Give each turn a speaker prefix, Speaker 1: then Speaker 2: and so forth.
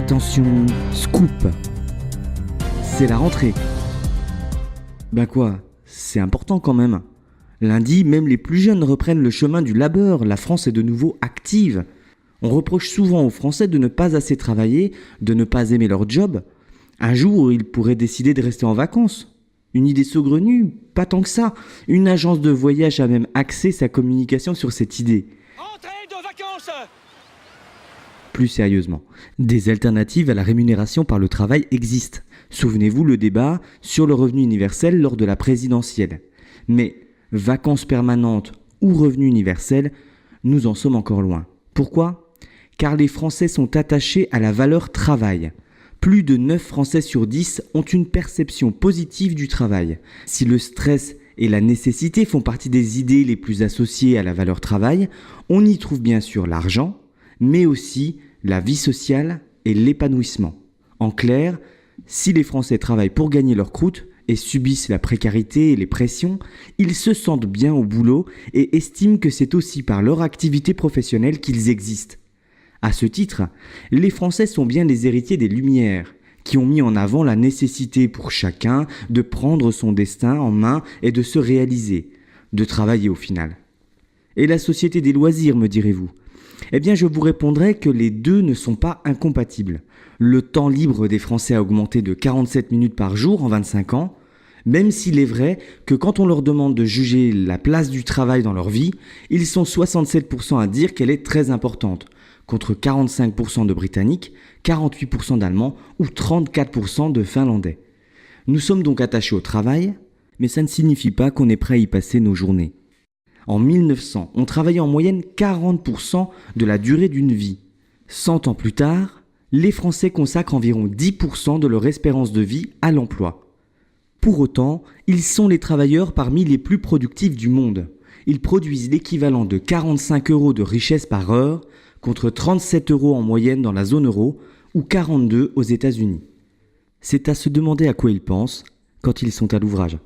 Speaker 1: Attention, scoop. C'est la rentrée. Ben quoi, c'est important quand même. Lundi, même les plus jeunes reprennent le chemin du labeur. La France est de nouveau active. On reproche souvent aux Français de ne pas assez travailler, de ne pas aimer leur job. Un jour, ils pourraient décider de rester en vacances. Une idée saugrenue? Pas tant que ça. Une agence de voyage a même axé sa communication sur cette idée.
Speaker 2: Rentrée de vacances!
Speaker 1: Plus sérieusement, des alternatives à la rémunération par le travail existent. Souvenez-vous le débat sur le revenu universel lors de la présidentielle. Mais vacances permanentes ou revenu universel, nous en sommes encore loin. Pourquoi ? Car les Français sont attachés à la valeur travail. Plus de 9 Français sur 10 ont une perception positive du travail. Si le stress et la nécessité font partie des idées les plus associées à la valeur travail, on y trouve bien sûr l'argent, mais aussi la vie sociale et l'épanouissement. En clair, si les Français travaillent pour gagner leur croûte et subissent la précarité et les pressions, ils se sentent bien au boulot et estiment que c'est aussi par leur activité professionnelle qu'ils existent. À ce titre, les Français sont bien les héritiers des Lumières, qui ont mis en avant la nécessité pour chacun de prendre son destin en main et de se réaliser, de travailler au final. Et la société des loisirs, me direz-vous ? Eh bien, je vous répondrai que les deux ne sont pas incompatibles. Le temps libre des Français a augmenté de 47 minutes par jour en 25 ans, même s'il est vrai que quand on leur demande de juger la place du travail dans leur vie, ils sont 67% à dire qu'elle est très importante, contre 45% de Britanniques, 48% d'Allemands ou 34% de Finlandais. Nous sommes donc attachés au travail, mais ça ne signifie pas qu'on est prêt à y passer nos journées. En 1900, on travaillait en moyenne 40% de la durée d'une vie. 100 ans plus tard, les Français consacrent environ 10% de leur espérance de vie à l'emploi. Pour autant, ils sont les travailleurs parmi les plus productifs du monde. Ils produisent l'équivalent de 45 € de richesse par heure, contre 37 € en moyenne dans la zone euro ou 42 aux États-Unis. C'est à se demander à quoi ils pensent quand ils sont à l'ouvrage.